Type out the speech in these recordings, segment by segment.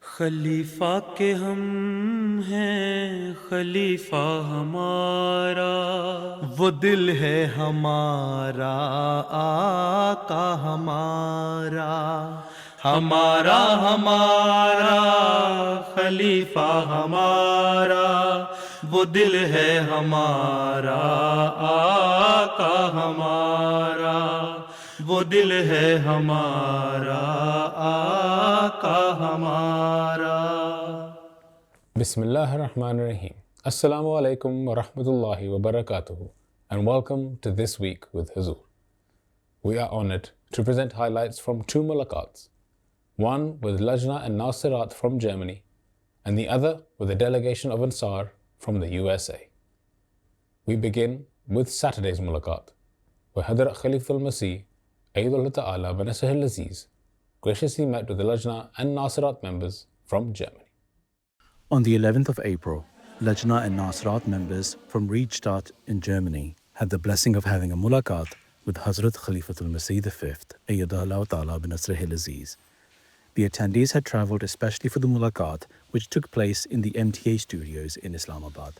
خلیفہ کے ہم ہیں خلیفہ ہمارا، وہ دل ہے ہمارا آقا ہمارا، ہمارا ہمارا خلیفہ ہمارا، وہ دل ہے ہمارا آقا ہمارا، وہ دل ہے ہمارا آقا ہمارا۔ بسم اللہ الرحمن الرحیم۔ السلام علیکم ورحمۃ اللہ وبرکاتہ and welcome to This Week with Huzur. We are honored to present highlights from two mulaqats, one with Lajna and Nasirat from Germany and the other with a delegation of Ansar from the USA. We begin with Saturday's mulaqat, where Hadrat Khalifa al-Masih, Ayyadullah Ta'ala wa Nasruhu al-Aziz, graciously met with the Lajna and Nasirat members from Germany. On the 11th of April, Lajna and Nasirat members from Riedstadt in Germany had the blessing of having a mulaqat with Hazrat Khalifatul Masih V, Ayyadullah Ta'ala bin Nasruhu al-Aziz. The attendees had travelled especially for the mulaqat, which took place in the MTA studios in Islamabad.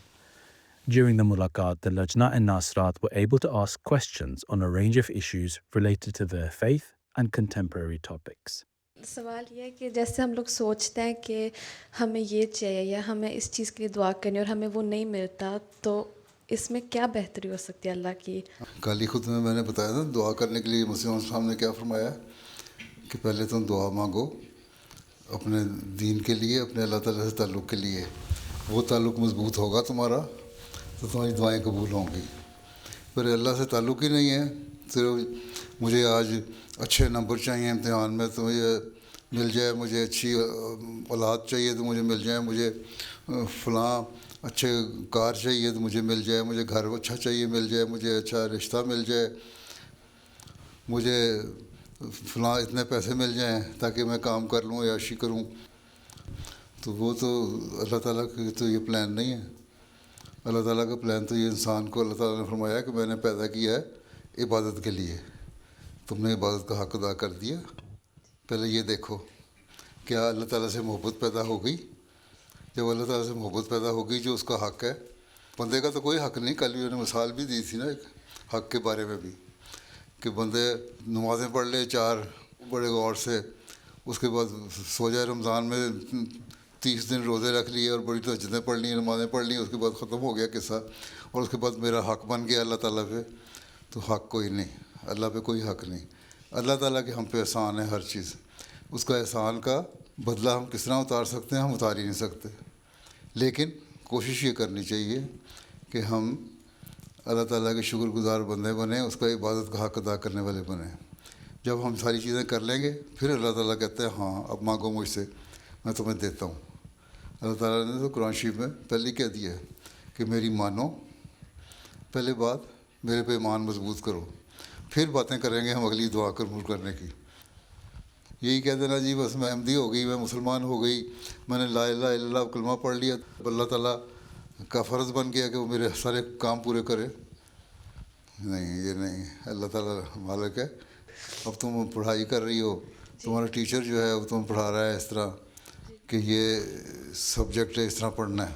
During the mulaqat, the Lajna and Nasirat were able to ask questions on a range of issues related to their faith and contemporary topics. سوال یہ ہے کہ جیسے ہم لوگ سوچتے ہیں کہ ہمیں یہ چاہیے یا ہمیں اس چیز کے لیے دعا کرنی اور ہمیں وہ نہیں ملتا، تو اس میں کیا بہتری ہو سکتی ہے اللہ کی؟ کالی خطبے میں نے بتایا تھا دعا کرنے کے لیے مسلم صاحب نے کیا فرمایا کہ پہلے تم دعا مانگو اپنے دین کے لیے، اپنے اللہ تعالیٰ سے تعلق کے لیے، وہ تعلق مضبوط ہوگا تمہارا تو تمہاری دعائیں قبول ہوں گی۔ پر اللہ سے تعلق ہی نہیں ہے، صرف مجھے آج اچھے نمبر چاہیے امتحان میں تو مجھے مل جائے، مجھے اچھی اولاد چاہیے تو مجھے مل جائے، مجھے فلاں اچھے کار چاہیے تو مجھے مل جائے، مجھے گھر اچھا چاہیے مل جائے، مجھے اچھا رشتہ مل جائے، مجھے فلاں اتنے پیسے مل جائیں تاکہ میں کام کر لوں عیاشی کروں، تو وہ تو اللہ تعالیٰ کی تو یہ پلان نہیں ہے۔ اللہ تعالیٰ کا پلان تو یہ انسان کو اللہ تعالیٰ نے فرمایا کہ میں نے پیدا کیا ہے عبادت کے لیے، تم نے عبادت کا حق ادا کر دیا۔ پہلے یہ دیکھو کیا اللہ تعالیٰ سے محبت پیدا ہو گئی؟ جب اللہ تعالیٰ سے محبت پیدا ہو گئی جو اس کا حق ہے، بندے کا تو کوئی حق نہیں، کل بھی انہوں نے مثال بھی دی تھی نا ایک حق کے بارے میں بھی، کہ بندے نمازیں پڑھ لے 4 بڑے غور سے، اس کے بعد سو جائے رمضان میں 30 دن روزے رکھ لیے اور بڑی تہجدیں پڑھ لیں، نمازیں پڑھ لیں، اس کے بعد ختم ہو گیا قصہ، اور اس کے بعد میرا حق بن گیا اللہ تعالیٰ پہ، تو حق کوئی نہیں، اللہ پہ کوئی حق نہیں۔ اللہ تعالیٰ کے ہم پہ احسان ہے ہر چیز، اس کا احسان کا بدلہ ہم کس طرح اتار سکتے ہیں؟ ہم اتار ہی نہیں سکتے، لیکن کوشش یہ کرنی چاہیے کہ ہم اللہ تعالیٰ کے شکر گزار بندے بنیں، اس کا عبادت کا حق ادا کرنے والے بنیں۔ جب ہم ساری چیزیں کر لیں گے پھر اللہ تعالیٰ کہتے ہیں ہاں اب مانگو مجھ سے، میں تمہیں دیتا ہوں۔ اللہ تعالیٰ نے تو قرآن شریف میں پہلے کہہ دیا ہے کہ میری مانو، پہلے بات میرے پہ ایمان مضبوط کرو، پھر باتیں کریں گے ہم اگلی دعا قبول کرنے کی۔ یہی کہہ دینا جی بس میں احمدی ہو گئی، میں مسلمان ہو گئی، میں نے لا الہ الا اللہ کلمہ پڑھ لیا، اللہ تعالیٰ کا فرض بن گیا کہ وہ میرے سارے کام پورے کرے، نہیں یہ نہیں، اللہ تعالیٰ مالک ہے۔ اب تم پڑھائی کر رہی ہو، تمہارا ٹیچر جو ہے وہ تمہیں پڑھا رہا ہے اس طرح کہ یہ سبجیکٹ ہے اس طرح پڑھنا ہے،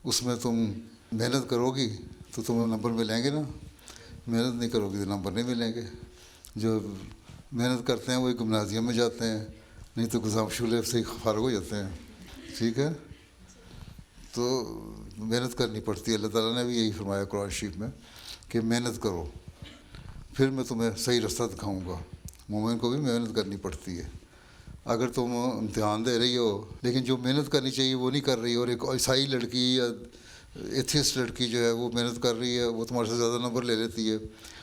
اس میں تم محنت کرو گی تو تمہیں نمبر ملیں گے نا، محنت نہیں کرو گی تو نمبر نہیں ملیں گے۔ جو محنت کرتے ہیں وہی گمنازیم میں جاتے ہیں، نہیں تو گزام شولے سے ہی فارغ ہو جاتے ہیں، ٹھیک ہے؟ تو محنت کرنی پڑتی ہے، اللہ تعالیٰ نے بھی یہی فرمایا قرآن شریف میں کہ محنت کرو پھر میں تمہیں صحیح رستہ دکھاؤں گا۔ مومن کو بھی محنت کرنی پڑتی ہے۔ اگر تم امتحان دے رہی ہو لیکن جو محنت کرنی چاہیے وہ نہیں کر رہی، اور ایک عیسائی لڑکی یا ایتھیسٹ لڑکی جو ہے وہ محنت کر رہی ہے، وہ تمہارے سے زیادہ نمبر لے لیتی ہے،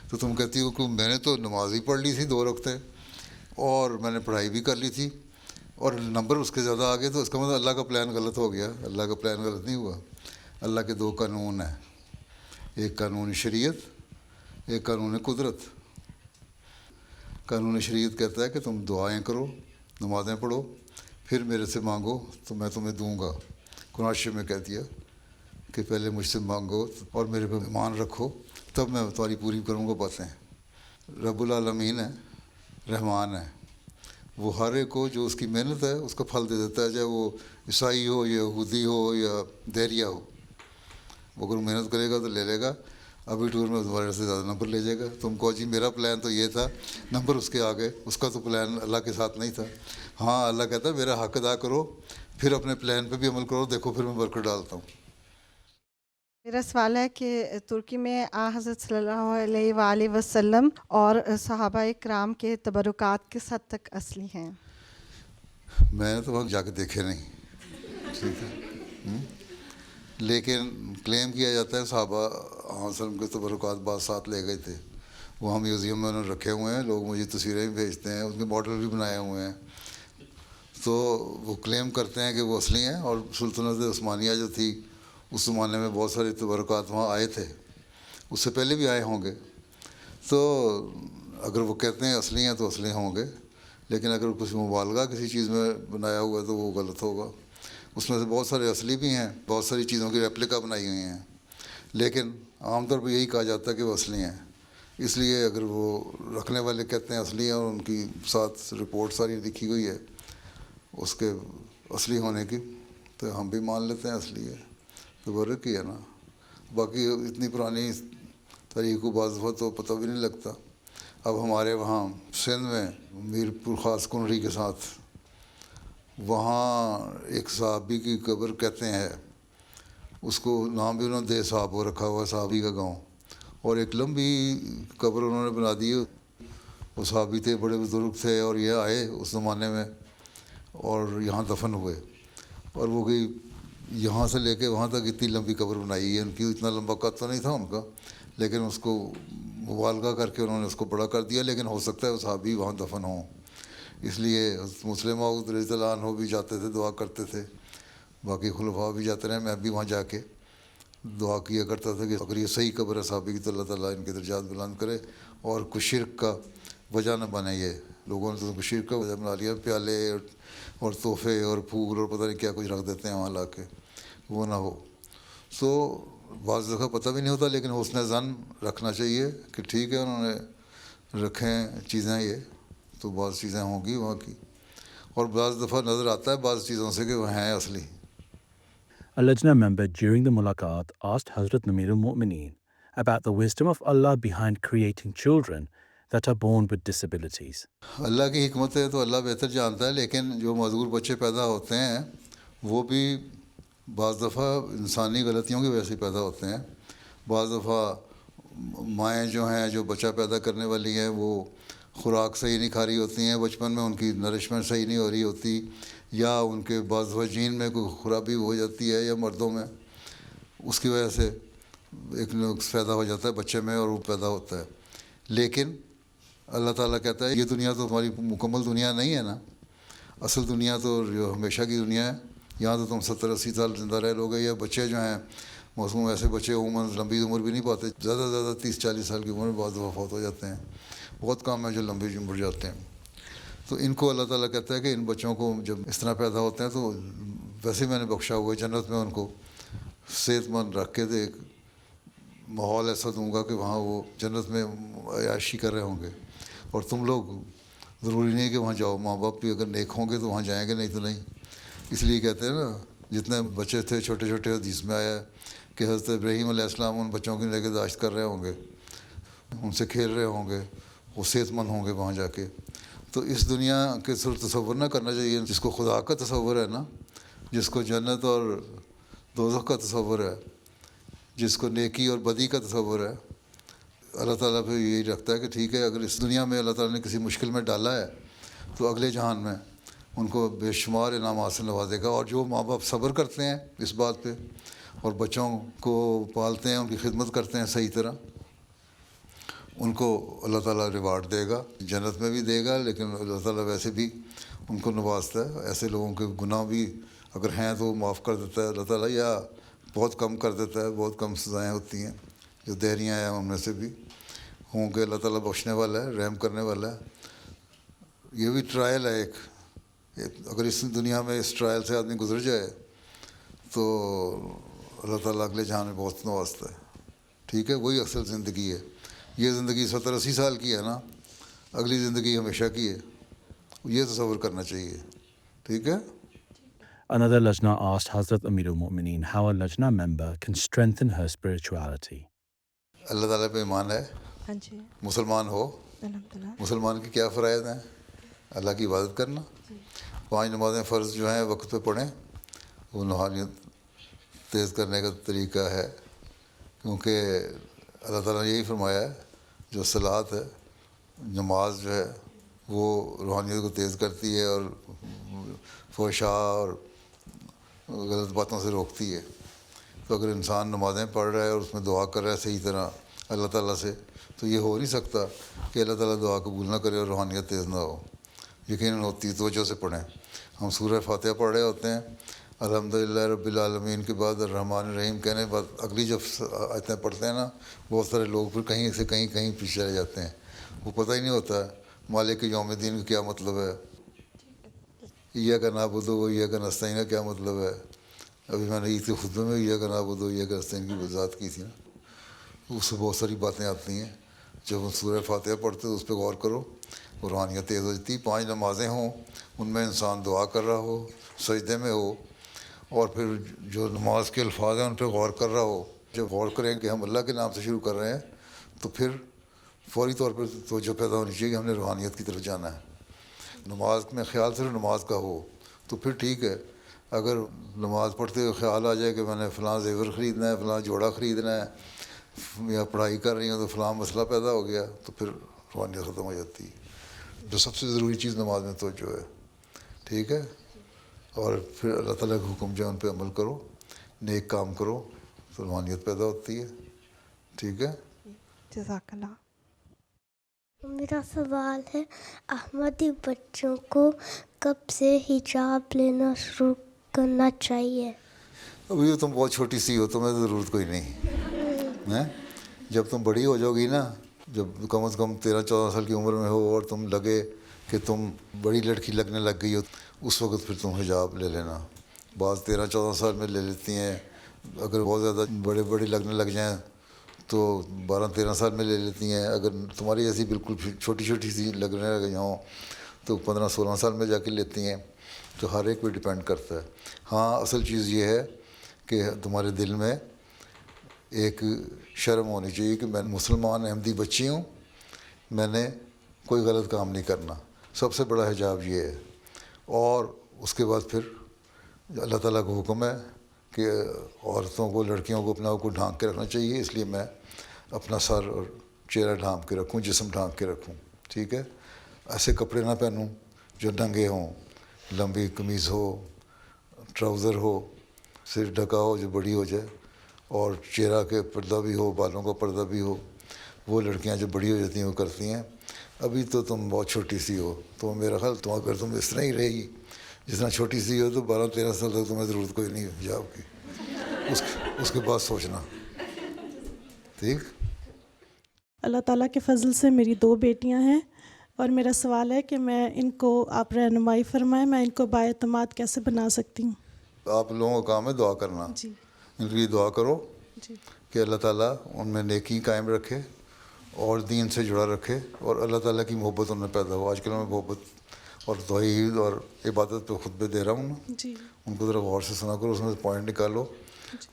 تو تم کہتی ہو کہ میں نے تو نماز ہی پڑھ لی تھی 2 رکعتیں اور میں نے پڑھائی بھی کر لی تھی اور نمبر اس کے زیادہ آ گئے، تو اس کا مطلب اللہ کا پلان غلط ہو گیا۔ اللہ کا پلان غلط نہیں ہوا۔ اللہ کے 2 قانون ہیں، ایک قانون شریعت، ایک قانون قدرت۔ قانون شریعت کہتا ہے کہ تم دعائیں کرو، نمازیں پڑھو، پھر میرے سے مانگو تو میں تمہیں دوں گا۔ قرآن شریف میں کہہ دیا کہ پہلے مجھ سے مانگو اور میرے پہ ایمان رکھو تب میں تمہاری پوری کروں گا باتیں۔ رب العالمین ہے، رحمان ہے، وہ ہر ایک کو جو اس کی محنت ہے اس کا پھل دے دیتا ہے، چاہے وہ عیسائی ہو یا یہودی ہو یا دیریا ہو. وہ اگر محنت کرے گا تو لے لے گا. ابھی ٹور میں تمہارے سے زیادہ نمبر لے جائے گا. تم کو جی میرا پلان تو یہ تھا، نمبر اس کے آگے، اس کا تو پلان اللہ کے ساتھ نہیں تھا. ہاں اللہ کہتا ہے میرا حق ادا کرو، پھر اپنے پلان پہ بھی عمل کرو، دیکھو پھر میں برکت ڈالتا ہوں. میرا سوال ہے کہ ترکی میں حضرت صلی اللہ علیہ وآلہ وسلم اور صحابہ کرام کے تبرکات کس حد تک اصلی ہیں؟ میں نے تو وہاں جا کے دیکھے نہیں، ٹھیک ہے، لیکن کلیم کیا جاتا ہے صحابہ وسلم کے تبرکات بعض ساتھ لے گئے تھے. وہ ہم میوزیم میں انہوں نے رکھے ہوئے ہیں، لوگ مجھے تصویریں بھی بھیجتے ہیں، ان کے ماڈل بھی بنائے ہوئے ہیں. تو وہ کلیم کرتے ہیں کہ وہ اصلی ہیں. اور سلطنت عثمانیہ جو تھی اس زمانے میں بہت سارے تبرکات وہاں آئے تھے، اس سے پہلے بھی آئے ہوں گے. تو اگر وہ کہتے ہیں اصلی ہیں تو اصلی ہوں گے، لیکن اگر کچھ مبالغہ کسی چیز میں بنایا ہوا ہے تو وہ غلط ہوگا. اس میں سے بہت سارے اصلی بھی ہیں، بہت ساری چیزوں کی ریپلیکا بنائی ہوئی ہیں، لیکن عام طور پہ یہی کہا جاتا ہے کہ وہ اصلی ہیں. اس لیے اگر وہ رکھنے والے کہتے ہیں اصلی ہیں اور ان کی ساتھ رپورٹ ساری لکھی ہوئی ہے اس کے اصلی ہونے کی، تو ہم بھی مان لیتے ہیں اصلی ہے. تو برک ہی ہے نا. باقی اتنی پرانی تاریخ کو بعض دفعہ تو پتہ بھی نہیں لگتا. اب ہمارے وہاں سندھ میں میر پور خاص کنڈری کے ساتھ وہاں ایک صحابی کی قبر کہتے ہیں، اس کو نام بھی انہوں نے دے صاحب کو رکھا ہوا ہے، صحابی کا گاؤں. اور ایک لمبی قبر انہوں نے بنا دی. وہ صحابی تھے، بڑے بزرگ تھے، اور یہ آئے اس زمانے میں اور یہاں دفن ہوئے. اور وہ گئی یہاں سے لے کے وہاں تک اتنی لمبی قبر بنائی ہے ان کی. اتنا لمبا قد تو نہیں تھا ان کا، لیکن اس کو مبالغہ کر کے انہوں نے اس کو بڑا کر دیا. لیکن ہو سکتا ہے وہ صحابی وہاں دفن ہوں. اس لیے مسلم موعود رضی اللہ عنہ بھی جاتے تھے، دعا کرتے تھے، باقی خلفاء بھی جاتے رہے. میں بھی وہاں جا کے دعا کیا کرتا تھا کہ اگر یہ صحیح قبر ہے صحابی کی تو اللہ تعالیٰ ان کے درجات بلند کرے اور کچھ شرک کا وجہ نہ بنے. یہ لوگوں نے تو شرک کا وجہ بنا لیا، پیالے اور تحفے اور پھول اور پتہ نہیں کیا کچھ رکھ دیتے ہیں وہاں لا کے، وہ نہ ہو. تو بعض دفعہ پتہ بھی نہیں ہوتا، لیکن حسن ظن رکھنا چاہیے کہ ٹھیک ہے انہوں نے رکھیں چیزیں، یہ تو بعض چیزیں ہوں گی وہاں کی. اور بعض دفعہ نظر آتا ہے بعض چیزوں سے کہ وہ ہیں اصلی. A Lajna member during the mulaqat asked Hazrat Amir al-Mu'mineen about the wisdom of Allah behind creating children that are born with disabilities. اللہ کی حکمت ہے تو اللہ بہتر جانتا ہے، لیکن جو معذور بچے پیدا ہوتے ہیں وہ بھی بعض دفعہ انسانی غلطیوں کی وجہ سے پیدا ہوتے ہیں. بعض دفعہ مائیں جو ہیں جو بچہ پیدا کرنے والی ہیں وہ خوراک صحیح نہیں کھا رہی ہوتی ہیں، بچپن میں ان کی نرشمنٹ صحیح نہیں ہو رہی ہوتی، یا ان کے بعض دفعہ جین میں کوئی خرابی ہو جاتی ہے یا مردوں میں، اس کی وجہ سے ایک نقص پیدا ہو جاتا ہے بچے میں اور وہ پیدا ہوتا ہے. لیکن اللہ تعالیٰ کہتا ہے یہ دنیا تو ہماری مکمل دنیا نہیں ہے نا، اصل دنیا تو جو ہمیشہ کی دنیا ہے. یہاں تو تم 70-80 سال زندہ رہ لوگے. یا بچے جو ہیں موسم ایسے بچے عموماً لمبی عمر بھی نہیں پاتے، زیادہ سے زیادہ 30-40 سال کی عمر میں بعض دفعہ فوت ہو جاتے ہیں. بہت کم ہیں جو لمبی عمر جاتے ہیں. تو ان کو اللہ تعالیٰ کہتا ہے کہ ان بچوں کو جب اس طرح پیدا ہوتے ہیں تو ویسے میں نے بخشا ہوا ہے جنت میں ان کو صحت مند رکھ کے ایک ماحول ایسا دوں گا کہ وہاں وہ جنت میں عیاشی کر رہے ہوں گے. اور تم لوگ ضروری نہیں کہ وہاں جاؤ، ماں باپ بھی اگر نیک ہوں گے تو وہاں جائیں گے، نہیں تو نہیں. اس لیے کہتے ہیں نا جتنے بچے تھے چھوٹے چھوٹے، حدیث میں آیا کہ حضرت ابراہیم علیہ السلام ان بچوں کی نگہداشت کر رہے ہوں گے، ان سے کھیل رہے ہوں گے، وہ صحت مند ہوں گے وہاں جا کے. تو اس دنیا کے تصور نہ کرنا چاہیے. جس کو خدا کا تصور ہے نا، جس کو جنت اور دوزخ کا تصور ہے، جس کو نیکی اور بدی کا تصور ہے، اللہ تعالیٰ پھر یہی رکھتا ہے کہ ٹھیک ہے اگر اس دنیا میں اللہ تعالیٰ نے کسی مشکل میں ڈالا ہے تو اگلے جہان میں ان کو بے شمار انعامات سے نوازے گا. اور جو ماں باپ صبر کرتے ہیں اس بات پہ اور بچوں کو پالتے ہیں، ان کی خدمت کرتے ہیں صحیح طرح، ان کو اللہ تعالیٰ ریوارڈ دے گا، جنت میں بھی دے گا. لیکن اللہ تعالیٰ ویسے بھی ان کو نوازتا ہے. ایسے لوگوں کے گناہ بھی اگر ہیں تو معاف کر دیتا ہے اللہ تعالیٰ، یا بہت کم کر دیتا ہے. بہت کم سزائیں ہوتی ہیں. جو دیریاں ہیں ان میں سے بھی ہوں کہ اللہ تعالیٰ بخشنے والا ہے، رحم کرنے والا ہے. یہ بھی ٹرائل ہے ایک. اگر اس دنیا میں اس ٹرائل سے آدمی گزر جائے تو اللہ تعالیٰ اگلے جہان میں بہت نوازتا ہے. ٹھیک ہے، وہی اصل زندگی ہے. یہ زندگی 70-80 سال کی ہے نا، اگلی زندگی ہمیشہ کی ہے. یہ تصور کرنا چاہیے. ٹھیک ہے. Another Lajna asked Hazrat Amir al-Mu'mineen how a Lajna member can strengthen her spirituality. اللہ تعالیٰ پہ ایمان ہے, ہاں جی مسلمان ہو. الحمد للہ. مسلمان کی کیا فرائض ہیں؟ اللہ کی عبادت کرنا. 5 نمازیں فرض جو ہیں وقت پہ پڑھیں. وہ روحانیت تیز کرنے کا طریقہ ہے, کیونکہ اللہ تعالیٰ نے یہی فرمایا ہے جو صلات ہے, نماز جو ہے وہ روحانیت کو تیز کرتی ہے اور فحشاء اور غلط باتوں سے روکتی ہے. تو اگر انسان نمازیں پڑھ رہا ہے اور اس میں دعا کر رہا ہے صحیح طرح اللہ تعالیٰ سے, تو یہ ہو نہیں سکتا کہ اللہ تعالیٰ دعا قبول نہ کرے اور روحانیت تیز نہ ہو. یقیناً ہوتی, توجہ سے پڑھیں. ہم سورہ فاتحہ پڑھ رہے ہوتے ہیں, الحمدللہ رب العالمین کے بعد الرحمن الرحیم کہنے کے بعد اگلی جب آیتیں پڑھتے ہیں نا, بہت سارے لوگ پھر کہیں سے کہیں پیچھے رہ جاتے ہیں. وہ پتہ ہی نہیں ہوتا ہے مالک یوم الدین کا کیا مطلب ہے, ایاک نعبد و ایاک نستعین کا کیا مطلب ہے. ابھی میں نے عید کے خطبے میں ایاک نعبد و ایاک نستعین کی وضاحت کی تھی نا, اس سے بہت ساری باتیں آتی ہیں. جب ہم سورہ فاتحہ پڑھتے تو اس پہ غور کرو, روحانیت تیز ہو جاتی. 5 نمازیں ہوں, ان میں انسان دعا کر رہا ہو, سجدے میں ہو, اور پھر جو نماز کے الفاظ ہیں ان پہ غور کر رہا ہو. جب غور کریں کہ ہم اللہ کے نام سے شروع کر رہے ہیں تو پھر فوری طور پر توجہ پیدا ہونی چاہیے کہ ہم نے روحانیت کی طرف جانا ہے. نماز میں خیال صرف نماز کا ہو تو پھر ٹھیک ہے. اگر نماز پڑھتے ہوئے خیال آ جائے کہ میں نے فلاں زیور خریدنا ہے, فلاں جوڑا خریدنا ہے, یا پڑھائی کر رہی ہوں تو فلاں مسئلہ پیدا ہو گیا, تو پھر روحانیت ختم ہو جاتی ہے. جو سب سے ضروری چیز نماز میں توجہ ہے. ٹھیک ہے. اور پھر اللہ تعالیٰ کے حکم جو ان پہ عمل کرو, نیک کام کرو, تو روحانیت پیدا ہوتی ہے. ٹھیک ہے. جزاک اللہ. میرا سوال ہے, احمدی بچوں کو کب سے حجاب لینا شروع کرنا چاہیے؟ ابھی تم بہت چھوٹی سی ہو, تمہیں ضرورت کوئی نہیں ہے. جب تم بڑی ہو جاؤ گی نا, جب کم از کم 13-14 سال کی عمر میں ہو اور تم لگے کہ تم بڑی لڑکی لگنے لگ گئی ہو, اس وقت پھر تم حجاب لے لینا. بعض 13-14 سال میں لے لیتی ہیں, اگر بہت زیادہ بڑے لگنے لگ جائیں تو 12-13 سال میں لے لیتی ہیں. اگر تمہاری ایسی بالکل چھوٹی سی لگنے لگ جاؤں تو 15-16 سال میں جا کے لیتی ہیں. تو ہر ایک پہ ڈپینڈ کرتا ہے. ہاں, اصل چیز یہ ہے کہ تمہارے دل میں ایک شرم ہونی چاہیے کہ میں مسلمان احمدی بچی ہوں, میں نے کوئی غلط کام نہیں کرنا. سب سے بڑا حجاب یہ ہے. اور اس کے بعد پھر اللہ تعالیٰ کا حکم ہے کہ عورتوں کو, لڑکیوں کو اپنا کو ڈھانک کے رکھنا چاہیے. اس لیے میں اپنا سر اور چہرہ ڈھانپ کے رکھوں, جسم ڈھانپ کے رکھوں. ٹھیک ہے. ایسے کپڑے نہ پہنوں جو ننگے ہوں, لمبی قمیض ہو, ٹراؤزر ہو, سر ڈھکا ہو جو بڑی ہو جائے, اور چہرہ کے پردہ بھی ہو, بالوں کا پردہ بھی ہو. وہ لڑکیاں جو بڑی ہو جاتی ہیں وہ کرتی ہیں. ابھی تو تم بہت چھوٹی سی ہو, تو میرا خیال تم اگر تم اس طرح ہی رہے گی جس طرح چھوٹی سی ہو تو 12-13 سال تک تمہیں ضرورت کوئی نہیں حجاب کی. اس کے بعد سوچنا. ٹھیک. اللہ تعالیٰ کے فضل سے میری 2 بیٹیاں ہیں, اور میرا سوال ہے کہ میں ان کو آپ رہنمائی فرمائیں, میں ان کو بااعتماد کیسے بنا سکتی ہوں؟ آپ لوگوں کا کام ہے دعا کرنا. جی ان کے لیے دعا کرو جی. کہ اللہ تعالیٰ ان میں نیکی قائم رکھے اور دین سے جڑا رکھے, اور اللہ تعالیٰ کی محبت ان میں پیدا ہو. آج کل میں محبت اور توحید اور عبادت پہ خطبے دے رہا ہوں نا, جی ان کو ذرا غور سے سنا کرو, اس میں سے پوائنٹ نکالو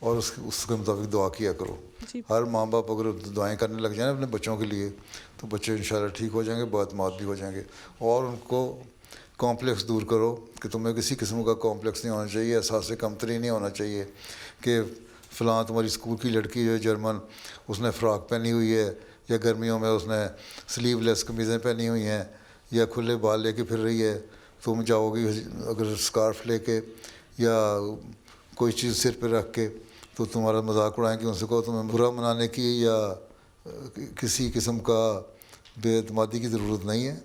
اور اس کے مطابق دعا کیا کرو. جی. ہر ماں باپ اگر دعائیں کرنے لگ جائیں اپنے بچوں کے لیے تو بچے انشاءاللہ ٹھیک ہو جائیں گے, بااعتماد بھی ہو جائیں گے. اور ان کو کمپلیکس دور کرو کہ تمہیں کسی قسم کا کمپلیکس نہیں ہونا چاہیے, احساس کمتری نہیں ہونا چاہیے کہ فلاں تمہاری اسکول کی لڑکی جو ہے جرمن, اس نے فراک پہنی ہوئی ہے, یا گرمیوں میں اس نے سلیو لیس قمیضیں پہنی ہوئی ہیں, یا کھلے بال لے کے پھر رہی ہے. تم جاؤ گی اگر اسکارف لے کے یا کوئی چیز سر پہ رکھ کے تو تمہارا مذاق اڑائیں گے. ان سے کہو تمہیں برا منانے کی یا کسی قسم کا بے اعتمادی کی ضرورت نہیں ہے.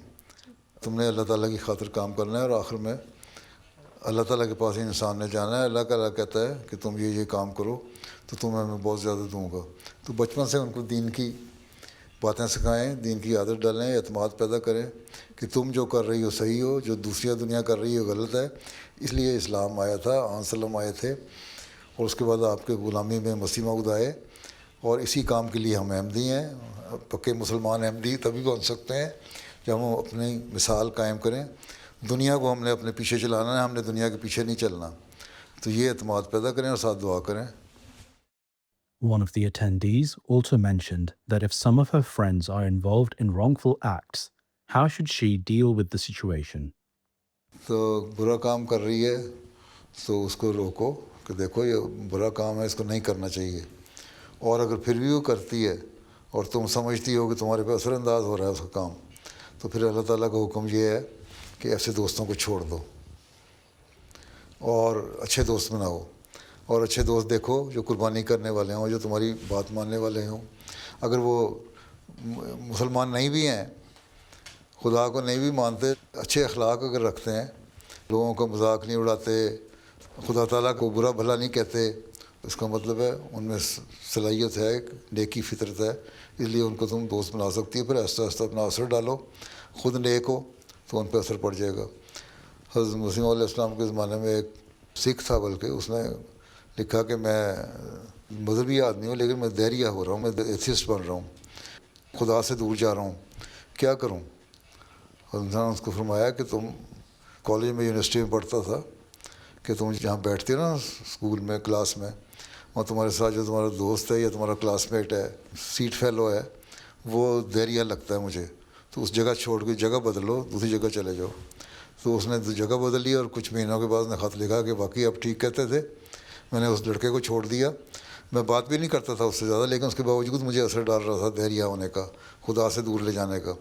تم نے اللہ تعالیٰ کی خاطر کام کرنا ہے, اور آخر میں اللہ تعالیٰ کے پاس ہی انسان نے جانا ہے. اللہ تعالیٰ کہتا ہے کہ تم یہ کام کرو تو تمہیں میں بہت زیادہ دوں گا. تو بچپن سے ان کو دین کی باتیں سکھائیں, دین کی عادت ڈالیں, اعتماد پیدا کریں کہ تم جو کر رہی ہو صحیح ہو, جو دوسری دنیا کر رہی ہے غلط ہے. اس لیے اسلام آیا تھا, آن وسلم آئے تھے, اور اس کے بعد آپ کے غلامی میں مسیح موعود آئے, اور اسی کام کے لیے ہم احمدی ہیں. پکے مسلمان احمدی تبھی بن سکتے ہیں جب ہم اپنی مثال قائم کریں دنیا کو ہم نے اپنے پیچھے چلانا ہے, ہم نے دنیا کے پیچھے نہیں چلنا. تو یہ اعتماد پیدا کریں اور ساتھ دعا کریں. One of the attendees also mentioned that if some of her friends are involved in wrongful acts, how should she deal with the situation? تو برا کام کر رہی ہے تو اس کو روکو کہ دیکھو یہ برا کام ہے, اس کو نہیں کرنا چاہیے. اور اگر پھر بھی وہ کرتی ہے اور تم سمجھتی ہو کہ تمہارے پہ اثر انداز ہو رہا ہے اس کا کام, تو پھر اللہ تعالیٰ کا حکم یہ ہے کہ ایسے دوستوں کو چھوڑ دو اور اچھے دوست بناؤ. اور اچھے دوست دیکھو جو قربانی کرنے والے ہوں, جو تمہاری بات ماننے والے ہوں. اگر وہ مسلمان نہیں بھی ہیں, خدا کو نہیں بھی مانتے, اچھے اخلاق اگر رکھتے ہیں, لوگوں کا مذاق نہیں اڑاتے, خدا تعالیٰ کو برا بھلا نہیں کہتے, اس کا مطلب ہے ان میں صلاحیت ہے, نیکی فطرت ہے, اس لیے ان کو تم دوست بنا سکتی ہے. پھر آہستہ آہستہ اپنا اثر ڈالو, خود نیک ہو تو ان پہ اثر پڑ جائے گا. حضرت مسیح علیہ السلام کے زمانے میں ایک سکھ تھا, بلکہ اس نے لکھا کہ میں مذہبی آدمی ہوں لیکن میں دہریہ ہو رہا ہوں, میں ایتھیسٹ بن رہا ہوں, خدا سے دور جا رہا ہوں, کیا کروں. حضرت نے اس کو فرمایا کہ تم کالج میں یونیورسٹی میں پڑھتا تھا کہ تم جہاں بیٹھتے ہو نا اسکول میں کلاس میں, اور تمہارے ساتھ جو تمہارا دوست ہے یا تمہارا کلاس میٹ ہے, سیٹ فیلو ہے, وہ دہریہ لگتا ہے مجھے, تو اس جگہ چھوڑ کے جگہ بدلو, دوسری جگہ چلے جاؤ. تو اس نے جگہ بدل لی اور کچھ مہینوں کے بعد نے خط لکھا کہ واقعی آپ ٹھیک کہتے تھے, میں نے اس لڑکے کو چھوڑ دیا. میں بات بھی نہیں کرتا تھا اس سے زیادہ, لیکن اس کے باوجود مجھے اثر ڈال رہا تھا دہریہ ہونے کا, خدا سے دور لے جانے کا.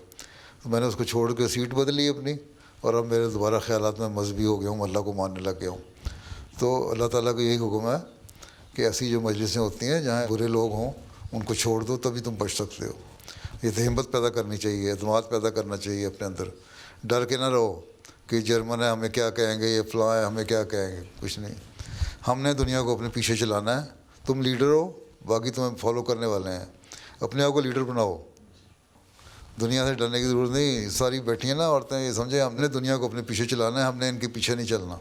تو میں نے اس کو چھوڑ کے سیٹ بدلی اپنی, اور اب میرے دوبارہ خیالات میں مذہبی ہو گیا ہوں, اللہ کو ماننے لگ گیا ہوں. تو اللہ تعالیٰ کا یہی حکم ہے کہ ایسی جو مجلسیں ہوتی ہیں جہاں برے لوگ ہوں ان کو چھوڑ دو, تبھی تم بچ سکتے ہو. یہ تو ہمت پیدا کرنی چاہیے, اعتماد پیدا کرنا چاہیے اپنے اندر. ڈر کے نہ رہو کہ جرمن ہے ہمیں کیا کہیں گے, یہ فلاں ہے ہمیں کیا کہیں گے. کچھ نہیں, ہم نے دنیا کو اپنے پیچھے چلانا ہے. تم لیڈر ہو, باقی تمہیں فالو کرنے والے ہیں. اپنے آپ کو لیڈر بناؤ, دنیا سے ڈرنے کی ضرورت نہیں. ساری بیٹھی ہیں نا عورتیں, یہ سمجھیں ہم نے دنیا کو اپنے پیچھے چلانا ہے, ہم نے ان کے پیچھے نہیں چلنا.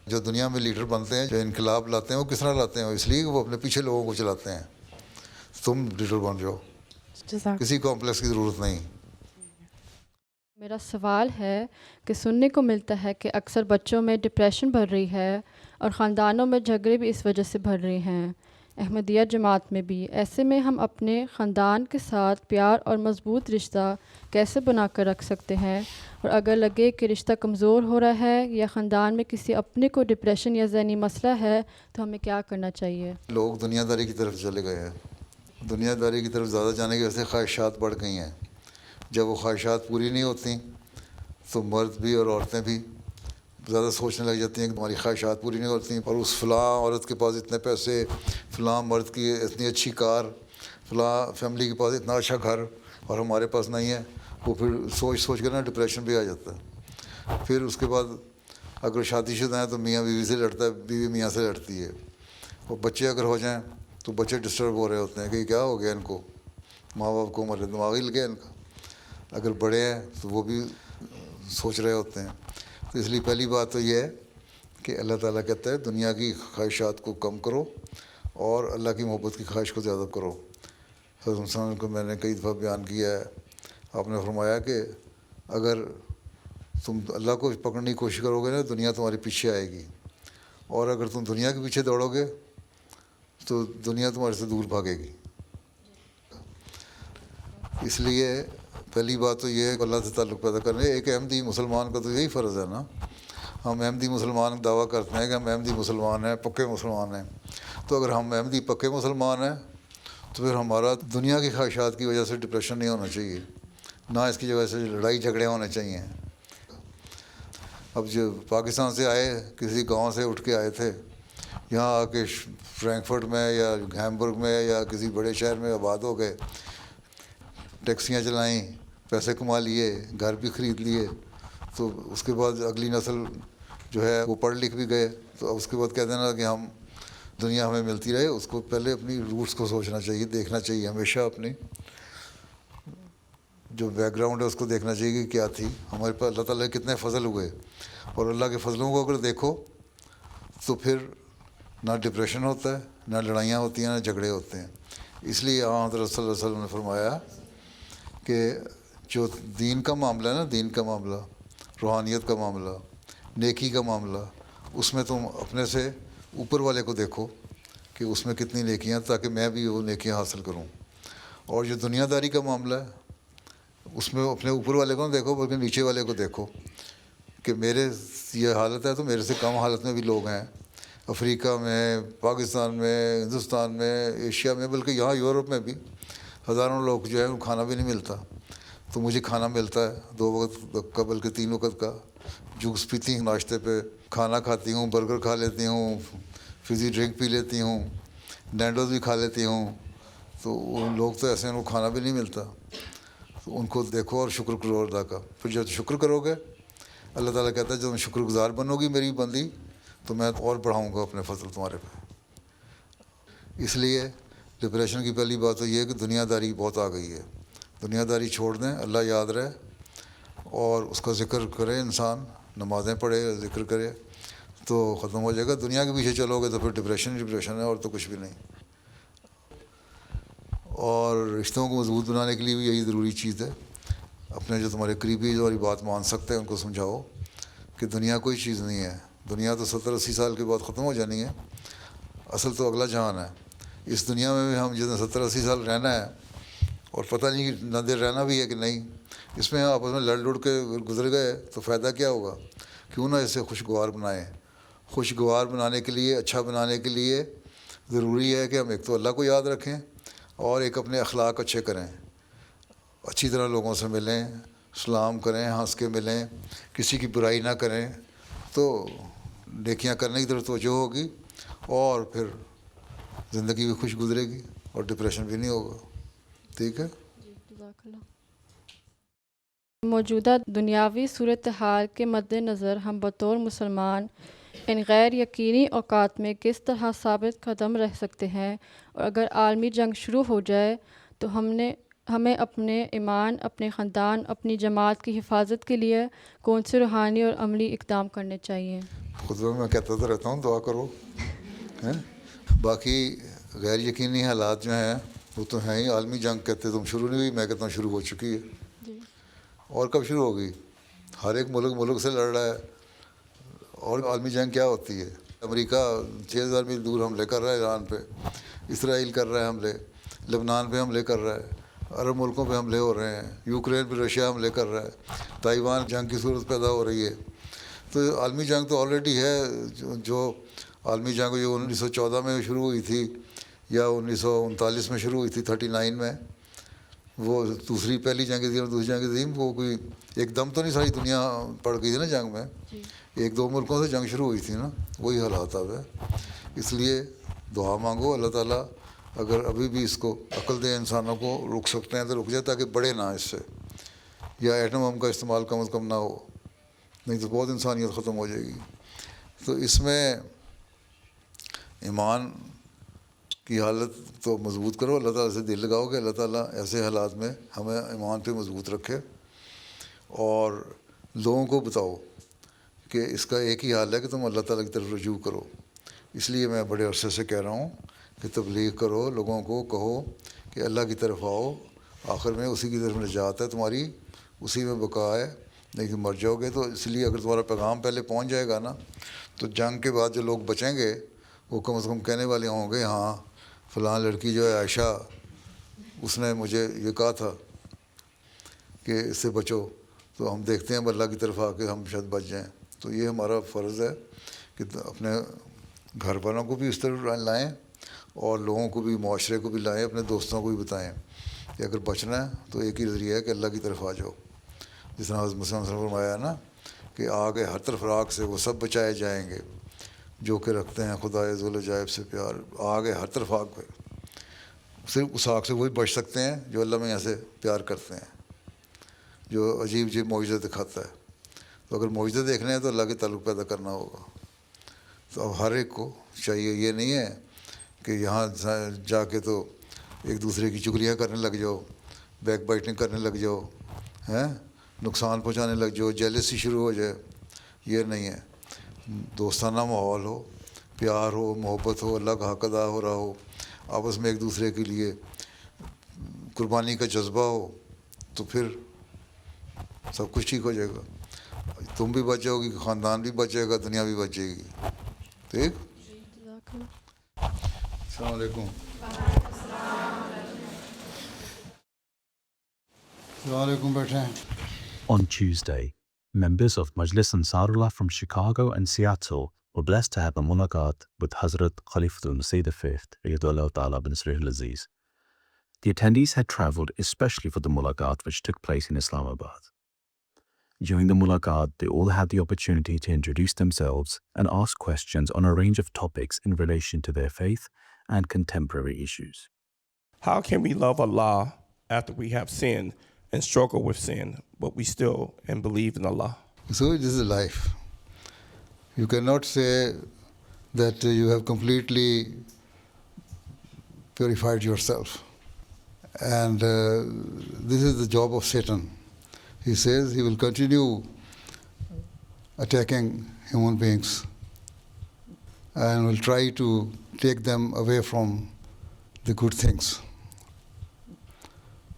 جو دنیا میں لیڈر بنتے ہیں, جو انقلاب لاتے ہیں, وہ کس طرح لاتے ہیں؟ اس لیے کہ وہ اپنے پیچھے لوگوں کو چلاتے ہیں. تم لیڈر بن جاؤ, کسی کمپلیکس کی ضرورت نہیں. میرا سوال ہے کہ سننے کو ملتا ہے کہ اکثر بچوں میں ڈپریشن بڑھ رہی ہے اور خاندانوں میں جھگڑے بھی اس وجہ سے بڑھ رہے ہیں, احمدیہ جماعت میں بھی. ایسے میں ہم اپنے خاندان کے ساتھ پیار اور مضبوط رشتہ کیسے بنا کر رکھ سکتے ہیں؟ اور اگر لگے کہ رشتہ کمزور ہو رہا ہے یا خاندان میں کسی اپنے کو ڈپریشن یا ذہنی مسئلہ ہے تو ہمیں کیا کرنا چاہیے؟ لوگ دنیا داری کی طرف چلے گئے ہیں. دنیا داری کی طرف زیادہ جانے کی وجہ سے خواہشات بڑھ گئی ہیں. جب وہ خواہشات پوری نہیں ہوتی تو مرد بھی اور عورتیں بھی زیادہ سوچنے لگ جاتی ہیں کہ تمہاری خواہشات پوری نہیں ہوتی, اور اس فلاں عورت کے پاس اتنے پیسے, فلاں مرد کی اتنی اچھی کار, فلاں فیملی کے پاس اتنا اچھا گھر اور ہمارے پاس نہیں ہے. وہ پھر سوچ سوچ کر نا ڈپریشن بھی آ جاتا ہے. پھر اس کے بعد اگر شادی شدہ ہیں تو میاں بیوی سے لڑتا ہے, بیوی میاں سے لڑتی ہے. اور بچے اگر ہو جائیں تو بچے ڈسٹرب ہو رہے ہوتے ہیں کہ کیا ہو گیا ان کو, ماں باپ کو مرے دماغ ہل گیا ان کا. اگر بڑے ہیں تو وہ بھی سوچ رہے ہوتے ہیں. تو اس لیے پہلی بات تو یہ ہے کہ اللہ تعالیٰ کہتا ہے دنیا کی خواہشات کو کم کرو اور اللہ کی محبت کی خواہش کو زیادہ کرو. حضرت انسان کو میں نے کئی دفعہ بیان کیا ہے, آپ نے فرمایا کہ اگر تم اللہ کو پکڑنے کی کوشش کرو گے نا, دنیا تمہارے پیچھے آئے گی, اور اگر تم دنیا کے پیچھے دوڑو گے تو دنیا تمہارے سے دور بھاگے گی. اس لیے پہلی بات تو یہ ہے کہ اللہ سے تعلق پیدا کرنے. ایک احمدی مسلمان کا تو یہی فرض ہے نا. ہم احمدی مسلمان دعویٰ کرتے ہیں کہ ہم احمدی مسلمان ہیں, پکے مسلمان ہیں. تو اگر ہم احمدی پکے مسلمان ہیں تو پھر ہمارا دنیا کی خواہشات کی وجہ سے ڈپریشن نہیں ہونا چاہیے, نہ اس کی وجہ سے لڑائی جھگڑے ہونے چاہیے. اب جو پاکستان سے آئے, کسی گاؤں سے اٹھ کے آئے تھے, یہاں آ کے فرینکفرٹ میں یا ہیمبرگ میں یا کسی بڑے شہر میں آباد ہو گئے, ٹیکسیاں چلائیں, پیسے کما لیے, گھر بھی خرید لیے. تو اس کے بعد اگلی نسل جو ہے وہ پڑھ لکھ بھی گئے, تو اس کے بعد کہہ دینا کہ ہم دنیا ہمیں ملتی رہے. اس کو پہلے اپنی روٹس کو سوچنا چاہیے, دیکھنا چاہیے ہمیشہ اپنی جو بیک گراؤنڈ ہے اس کو دیکھنا چاہیے کہ کیا تھی ہمارے پاس, اللہ تعالیٰ کے کتنے فضل ہوئے. اور اللہ کے فضلوں کو اگر دیکھو تو پھر نہ ڈپریشن ہوتا ہے, نہ لڑائیاں ہوتی ہیں, نہ جھگڑے ہوتے ہیں. اس لیے حضرت صلی اللہ علیہ وسلم نے فرمایا کہ جو دین کا معاملہ ہے نا, دین کا معاملہ, روحانیت کا معاملہ, نیکی کا معاملہ, اس میں تم اپنے سے اوپر والے کو دیکھو کہ اس میں کتنی نیکیاں, تاکہ میں بھی وہ نیکیاں حاصل کروں. اور جو دنیا داری کا معاملہ ہے اس میں اپنے اوپر والے کو نہ دیکھو بلکہ نیچے والے کو دیکھو کہ میرے یہ حالت ہے تو میرے سے کم حالت میں بھی لوگ ہیں, افریقہ میں, پاکستان میں, ہندوستان میں, ایشیا میں, بلکہ یہاں یورپ میں بھی ہزاروں لوگ جو ہے ان کو کھانا بھی نہیں ملتا, تو مجھے کھانا ملتا ہے 2 وقت کا بلکہ 3 وقت کا. جوس پیتی ہوں ناشتے پہ, کھانا کھاتی ہوں, برگر کھا لیتی ہوں, فزی ڈرنک پی لیتی ہوں, نینڈوز بھی کھا لیتی ہوں. تو ان لوگ تو ایسے ہیں ان کو کھانا بھی نہیں ملتا, تو ان کو دیکھو اور شکر کرو اللہ کا. پھر جب شکر کرو گے اللہ تعالیٰ کہتا ہے جب شکر گزار بنو گی میری بندی تو میں اور بڑھاؤں گا اپنے فضل تمہارے پہ. اس لیے ڈپریشن کی پہلی بات تو یہ ہے کہ دنیا داری بہت آ گئی ہے. دنیا داری چھوڑ دیں, اللہ یاد رہے اور اس کا ذکر کرے انسان, نمازیں پڑھے, ذکر کرے تو ختم ہو جائے گا. دنیا کے پیچھے چلو گے تو پھر ڈپریشن ہے اور تو کچھ بھی نہیں. اور رشتوں کو مضبوط بنانے کے لیے بھی یہی ضروری چیز ہے. اپنے جو تمہارے قریبی جو ہماری بات مان سکتے ہیں ان کو سمجھاؤ کہ دنیا کوئی چیز نہیں ہے, دنیا تو 70-80 سال کے بعد ختم ہو جانی ہے, اصل تو اگلا جہان ہے. اس دنیا میں بھی ہم جتنے 70-80 سال رہنا ہے اور پتہ نہیں نہ دیر رہنا بھی ہے کہ نہیں, اس میں آپس میں لڑ لڑ کے گزر گئے تو فائدہ کیا ہوگا. کیوں نہ اسے خوشگوار بنائیں. خوشگوار بنانے کے لیے, اچھا بنانے کے لیے ضروری ہے کہ ہم ایک تو اللہ کو یاد رکھیں اور ایک اپنے اخلاق اچھے کریں, اچھی طرح لوگوں سے ملیں, سلام کریں, ہنس کے ملیں, کسی کی برائی نہ کریں, تو نیکیاں کرنے کی طرف توجہ ہوگی اور پھر زندگی بھی خوش گزرے گی اور ڈپریشن بھی نہیں ہوگا. ٹھیک ہے. موجودہ دنیاوی صورتحال کے مد نظر ہم بطور مسلمان ان غیر یقینی اوقات میں کس طرح ثابت قدم رہ سکتے ہیں, اور اگر عالمی جنگ شروع ہو جائے تو ہمیں اپنے ایمان, اپنے خاندان, اپنی جماعت کی حفاظت کے لیے کون سے روحانی اور عملی اقدام کرنے چاہیے؟ خطبہ میں کہتا تو رہتا ہوں دعا کرو. باقی غیر یقینی حالات جو ہیں وہ تو ہیں ہی. عالمی جنگ کہتے تم شروع نہیں ہوئی, میں کہتا ہوں شروع ہو چکی ہے. اور کب شروع ہوگی؟ ہر ایک ملک سے لڑ رہا ہے. اور عالمی جنگ کیا ہوتی ہے؟ امریکہ 6000 میل دور حملے کر رہا ہے ایران پہ, اسرائیل کر رہا ہے حملے, لبنان پہ حملے کر رہا ہے, عرب ملکوں پہ حملے ہو رہے ہیں, یوکرین پہ رشیا حملے کر رہا ہے, تائیوان جنگ کی صورت پیدا ہو رہی ہے. تو عالمی جنگ تو آلریڈی ہے. جو عالمی جنگ جو 1914 میں شروع ہوئی تھی یا 1939 میں شروع ہوئی تھی 39 میں, وہ پہلی جنگ عظیم اور دوسری جنگ عظیم, وہ کوئی ایک دم تو نہیں ساری دنیا پڑ گئی تھی نا جنگ میں, 1-2 ملکوں سے جنگ شروع ہوئی تھی نا. وہی حالات اب ہے. اس لیے دعا مانگو اللہ تعالیٰ اگر ابھی بھی اس کو عقل دے انسانوں کو, رک سکتے ہیں تو رک جائے تاکہ بڑھے نہ اس سے, یا ایٹم بم کا استعمال کم از کم نہ ہو, نہیں تو بہت انسانیت ختم ہو جائے گی. تو اس میں ایمان کی حالت تو مضبوط کرو, اللہ تعالیٰ سے دل لگاؤ کہ اللہ تعالیٰ ایسے حالات میں ہمیں ایمان پہ مضبوط رکھے, اور لوگوں کو بتاؤ کہ اس کا ایک ہی حال ہے کہ تم اللہ تعالیٰ کی طرف رجوع کرو. اس لیے میں بڑے عرصے سے کہہ رہا ہوں کہ تبلیغ کرو, لوگوں کو کہو کہ اللہ کی طرف آؤ, آخر میں اسی کی طرف نجات ہے تمہاری, اسی میں بقا ہے, نہیں تو مر جاؤ گے. تو اس لیے اگر تمہارا پیغام پہلے پہنچ جائے گا نا تو جنگ کے بعد جو لوگ بچیں گے وہ کم از کم کہنے والے ہوں گے ہاں فلاں لڑکی جو ہے عائشہ, اس نے مجھے یہ کہا تھا کہ اس سے بچو. تو ہم دیکھتے ہیں اللہ کی طرف آ کے ہم شاید بچ جائیں. تو یہ ہمارا فرض ہے کہ اپنے گھر والوں کو بھی اس طرح لائیں اور لوگوں کو بھی, معاشرے کو بھی لائیں, اپنے دوستوں کو بھی بتائیں کہ اگر بچنا ہے تو ایک ہی ذریعہ ہے کہ اللہ کی طرف آ جاؤ. جس طرح حضرت مسلم نے فرمایا نا کہ آگے ہر طرف راگ سے وہ سب بچائے جائیں گے جو کہ رکھتے ہیں خدائے ذوالجلال سے پیار. آگے ہر طرف آگ پہ, صرف اس آگ سے وہی بچ سکتے ہیں جو اللہ میں ایسے پیار کرتے ہیں, جو عجیب عجیب معجزے دکھاتا ہے. تو اگر معجزے دیکھنے ہیں تو اللہ کے تعلق پیدا کرنا ہوگا. تو اب ہر ایک کو چاہیے, یہ نہیں ہے کہ یہاں جا کے تو ایک دوسرے کی چگلیاں کرنے لگ جاؤ, بیک بائٹنگ کرنے لگ جاؤ, نقصان پہنچانے لگ جاؤ, جیلسی شروع ہو جائے. یہ نہیں ہے. دوستانہ ماحول ہو, پیار ہو, محبت ہو, اللہ کا حق ادا ہو رہا ہو, آپس میں ایک دوسرے کے لیے قربانی کا جذبہ ہو, تو پھر سب کچھ ٹھیک ہو جائے گا. تم بھی بچ جاؤ گی, خاندان بھی بچے گا, دنیا بھی بچے گی. ٹھیک. السلام علیکم. السلام علیکم. بیٹھے ہیں. On Tuesday, members of Majlis Ansarullah from Chicago and Seattle were blessed to have a mulaqat with Hazrat Khalifatul Masih V, Ayyadullah Ta'ala bin Nasrih al-Aziz. The attendees had travelled especially for the mulaqat which took place in Islamabad. During the mulaqat, they all had the opportunity to introduce themselves and ask questions on a range of topics in relation to their faith and contemporary issues. How can we love Allah after we have sinned and struggle with sin, but we still and believe in Allah? So this is life. You cannot say that you have completely purified yourself. And this is the job of Satan. He says he will continue attacking human beings and will try to take them away from the good things.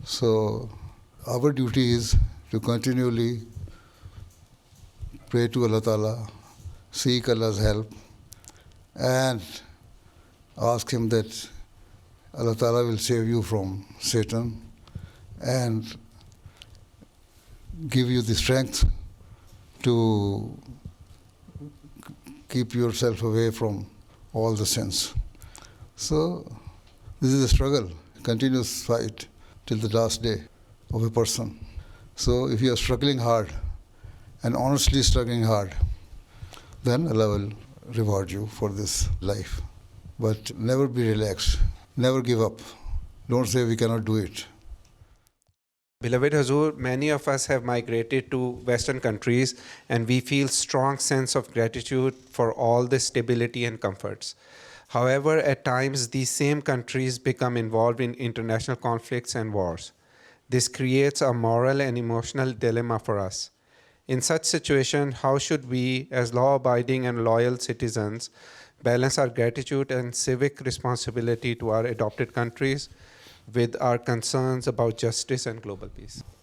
So our duty is to continually pray to Allah Ta'ala, seek Allah's help, and ask Him that Allah Ta'ala will save you from Satan and give you the strength to keep yourself away from all the sins. So this is a struggle, continuous fight till the last day of a person. So if you are struggling hard and honestly struggling hard, then Allah will reward you for this life. But never be relaxed, never give up. Don't say we cannot do it. Beloved Hazur, many of us have migrated to Western countries and we feel strong sense of gratitude for all the stability and comforts. However, at times these same countries become involved in international conflicts and wars. This creates a moral and emotional dilemma for us. In such situation, how should we, as law-abiding and loyal citizens, balance our gratitude and civic responsibility to our adopted countries with our concerns about justice and global peace?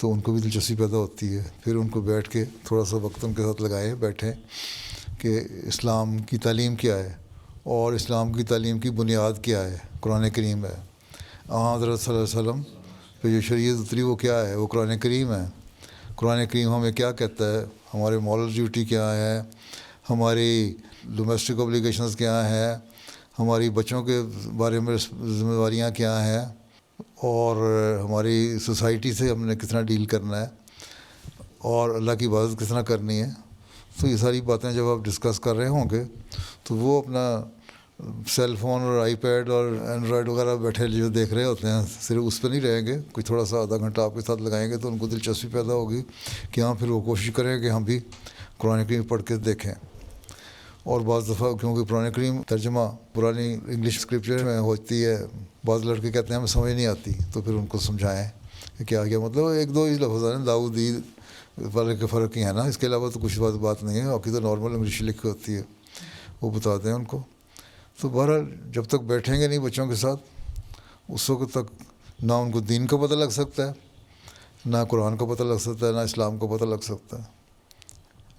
تو ان کو بھی دلچسپی پیدا ہوتی ہے. پھر ان کو بیٹھ کے تھوڑا سا وقت ان کے ساتھ لگائیں، بیٹھیں کہ اسلام کی تعلیم کیا ہے اور اسلام کی تعلیم کی بنیاد کیا ہے. قرآن کریم ہے. حضرت صلی اللہ علیہ وسلم پہ جو شریعت اتری وہ کیا ہے؟ وہ قرآن کریم ہے. قرآن کریم ہمیں کیا کہتا ہے؟ ہمارے مورل ڈیوٹی کیا ہے، ہماری ڈومیسٹک اوبلیگیشنز کیا ہیں، ہماری بچوں کے بارے میں ذمہ داریاں کیا ہیں، اور ہماری سوسائٹی سے ہم نے کس طرح ڈیل کرنا ہے، اور اللہ کی عبادت کس طرح کرنی ہے. تو یہ ساری باتیں جب آپ ڈسکس کر رہے ہوں گے تو وہ اپنا سیل فون اور آئی پیڈ اور اینڈرائڈ وغیرہ بیٹھے جو دیکھ رہے ہوتے ہیں، صرف اس پہ نہیں رہیں گے. کوئی تھوڑا سا آدھا گھنٹہ آپ کے ساتھ لگائیں گے تو ان کو دلچسپی پیدا ہوگی کہ ہاں پھر وہ کوشش کریں کہ ہم بھی قرآن کریم پڑھ کے دیکھیں. اور بعض دفعہ کیونکہ قرآن کریم ترجمہ پرانی انگلش اسکرپچر میں ہوتی ہے، بعض لڑکے کہتے ہیں ہمیں سمجھ نہیں آتی، تو پھر ان کو سمجھائیں کہ کیا مطلب. ایک دو ہی لفظ ہیں، داؤدی والے کے فرق ہی ہیں نا، اس کے علاوہ تو کچھ بات نہیں ہے. باقی تو نارمل انگلش لکھی ہوتی ہے، وہ بتا دیں ان کو. تو بہرحال جب تک بیٹھیں گے نہیں بچوں کے ساتھ، اس وقت تک نہ ان کو دین کا پتہ لگ سکتا ہے، نہ قرآن کا پتہ لگ سکتا ہے، نہ اسلام کا پتہ لگ سکتا ہے،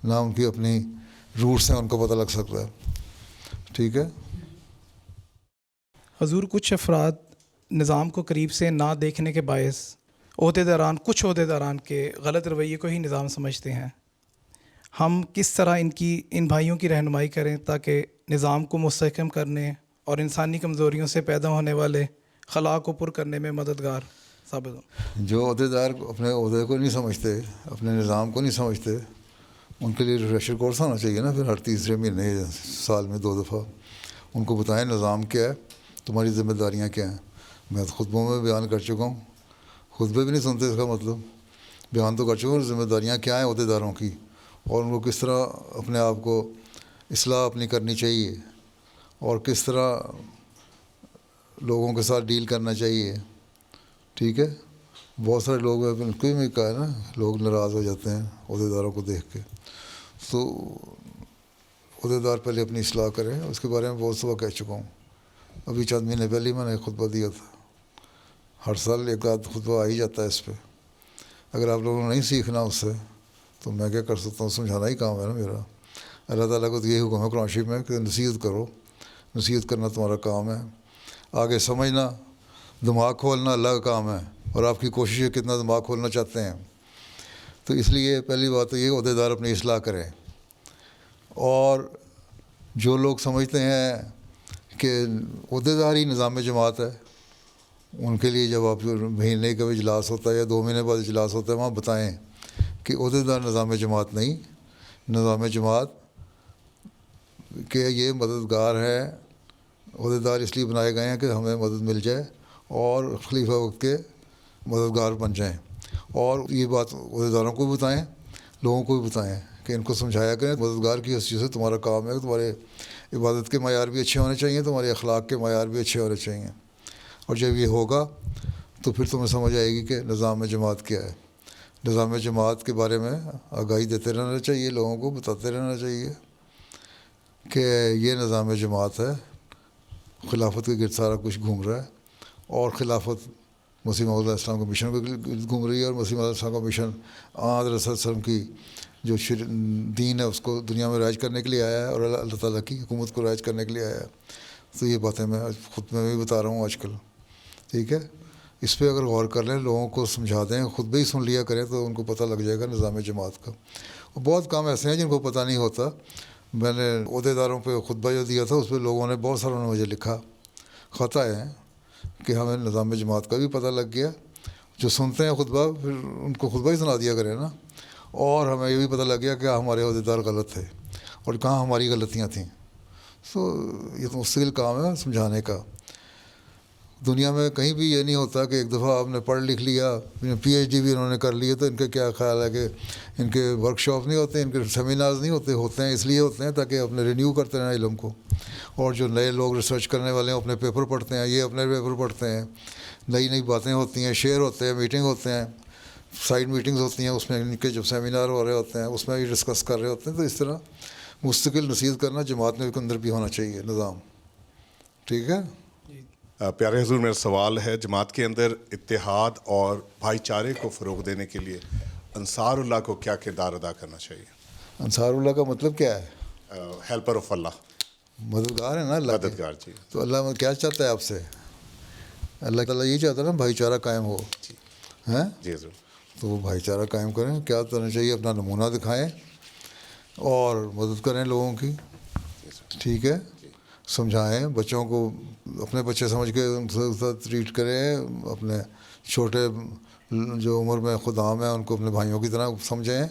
نہ ان کی اپنی روٹس ہیں ان کو پتہ لگ سکتا ہے. ٹھیک ہے. حضور، کچھ افراد نظام کو قریب سے نہ دیکھنے کے باعث کچھ عہدیداران کے غلط رویے کو ہی نظام سمجھتے ہیں. ہم کس طرح ان بھائیوں کی رہنمائی کریں تاکہ نظام کو مستحکم کرنے اور انسانی کمزوریوں سے پیدا ہونے والے خلا کو پر کرنے میں مددگار ثابت ہوں؟ جو عہدیدار اپنے عہدے کو نہیں سمجھتے، اپنے نظام کو نہیں سمجھتے، ان کے لیے ریفریشر کورس ہونا چاہیے نا. پھر ہر تیسرے مہینے سال میں 2 دفعہ ان کو بتائیں نظام کیا ہے، تمہاری ذمہ داریاں کیا ہیں. میں خطبوں میں بیان کر چکا ہوں، خطبے بھی نہیں سنتے، اس کا مطلب بیان تو کر چکا ہوں. ذمہ داریاں کیا ہیں عہدیداروں کی، اور ان کو کس طرح اپنے آپ کو اصلاح اپنی کرنی چاہیے، اور کس طرح لوگوں کے ساتھ ڈیل کرنا چاہیے. ٹھیک ہے. بہت سارے لوگ کوئی بھی کہا ہے نا، لوگ ناراض ہو جاتے ہیں عہدیداروں کو دیکھ کے. تو عہدیدار پہلے اپنی اصلاح کریں. اس کے بارے میں بہت دفعہ کہہ چکا ہوں. ابھی چند مہینے پہلے میں نے خطبہ دیا تھا. ہر سال ایک آدھ خطبہ آ ہی جاتا ہے اس پہ. اگر آپ لوگوں نے نہیں سیکھنا اس سے تو میں کیا کر سکتا ہوں؟ سمجھانا ہی کام ہے نا میرا. اللہ تعالیٰ کو تو یہی حکم ہے قرآن شریف میں کہ نصیحت کرو. نصیحت کرنا تمہارا کام ہے. آگے سمجھنا، دماغ کھولنا اللہ کا کام ہے، اور آپ کی کوشش ہے کتنا دماغ کھولنا چاہتے ہیں. تو اس لیے پہلی بات تو یہ عہدیدار اپنی اصلاح کریں. اور جو لوگ سمجھتے ہیں کہ عہدیدار ہی نظام جماعت ہے، ان کے لیے جب آپ مہینے کا اجلاس ہوتا ہے یا 2 مہینے بعد اجلاس ہوتا ہے، وہاں بتائیں کہ عہدیدار نظام جماعت نہیں. نظام جماعت کہ یہ مددگار ہے. عہدیدار اس لیے بنائے گئے ہیں کہ ہمیں مدد مل جائے اور خلیفہ وقت کے مددگار بن جائیں. اور یہ بات عہدیداروں کو بھی بتائیں، لوگوں کو بھی بتائیں کہ ان کو سمجھایا کریں. مددگار کی حیثیت سے تمہارا کام ہے کہ تمہارے عبادت کے معیار بھی اچھے ہونے چاہیے، تمہارے اخلاق کے معیار بھی اچھے ہونے چاہیے. اور جب یہ ہوگا تو پھر تمہیں سمجھ آئے گی کہ نظام جماعت کیا ہے. نظام جماعت کے بارے میں آگاہی دیتے رہنا چاہیے، لوگوں کو بتاتے رہنا چاہیے کہ یہ نظام جماعت ہے. خلافت کے گرد سارا کچھ گھوم رہا ہے، اور خلافت مسیح موعود علیہ السلام کے مشن کے گرد گھوم رہی ہے. اور مسیح موعود علیہ السلام کا مشن حضرت صلی اللہ علیہ وسلم کی جو دین ہے اس کو دنیا میں رائج کرنے کے لیے آیا ہے، اور اللہ تعالیٰ کی حکومت کو رائج کرنے کے لیے آیا ہے. تو یہ باتیں میں خود میں بھی بتا رہا ہوں آج کل. ٹھیک ہے. اس پہ اگر غور کر لیں، لوگوں کو سمجھا دیں، خود بھی سن لیا کریں تو ان کو پتہ لگ جائے گا نظام جماعت کا. اور بہت کام ایسے ہیں جن کو پتہ نہیں ہوتا. میں نے عہدیداروں پہ خطبہ جو دیا تھا اس پہ لوگوں نے بہت ساروں نے مجھے لکھا خطا ہے کہ ہمیں نظام جماعت کا بھی پتہ لگ گیا. جو سنتے ہیں خطبہ پھر ان کو خطبہ ہی سنا دیا کریں نا. اور ہمیں یہ بھی پتہ لگ گیا کہ ہمارے عہدیدار غلط تھے اور کہاں ہماری غلطیاں تھیں. تو یہ تو مستقل کام ہے سمجھانے کا. دنیا میں کہیں بھی یہ نہیں ہوتا کہ ایک دفعہ آپ نے پڑھ لکھ لیا، PhD بھی انہوں نے کر لی ہے، تو ان کا کیا خیال ہے کہ ان کے ورک شاپ نہیں ہوتے، ان کے سیمینارز نہیں ہوتے. ہوتے ہیں اس لیے ہوتے ہیں تاکہ اپنے رینیو کرتے رہیں علم کو. اور جو نئے لوگ ریسرچ کرنے والے ہیں اپنے پیپر پڑھتے ہیں، یہ اپنے پیپر پڑھتے ہیں، نئی باتیں ہوتی ہیں، شیئر ہوتے ہیں، میٹنگ ہوتے ہیں، سائڈ میٹنگز ہوتی ہیں، اس میں ان کے جب سیمینار ہو رہے ہوتے ہیں اس میں بھی ڈسکس کر رہے ہوتے ہیں. تو اس طرح مستقل نصیحت کرنا جماعت میں کے اندر بھی ہونا چاہیے نظام. ٹھیک ہے. پیارے حضور، میرا سوال ہے جماعت کے اندر اتحاد اور بھائی چارے کو فروغ دینے کے لیے انصار اللہ کو کیا کردار ادا کرنا چاہیے؟ انصار اللہ کا مطلب کیا ہے؟ ہیلپر آف اللہ، مددگار ہے نا اللہ کے۔ مددگار، جی۔ تو اللہ کیا چاہتا ہے آپ سے؟ اللہ تعالیٰ یہ چاہتا ہے نا بھائی چارہ قائم ہو، ہیں؟ جی ضرور۔ تو وہ بھائی چارہ قائم کریں، کیا کرنا چاہیے؟ اپنا نمونہ دکھائیں اور مدد کریں لوگوں کی، ٹھیک ہے؟ سمجھائیں بچوں کو، اپنے بچے سمجھ کے ان سے ٹریٹ کریں، اپنے چھوٹے جو عمر میں خدام ہیں ان کو اپنے بھائیوں کی طرح سمجھیں،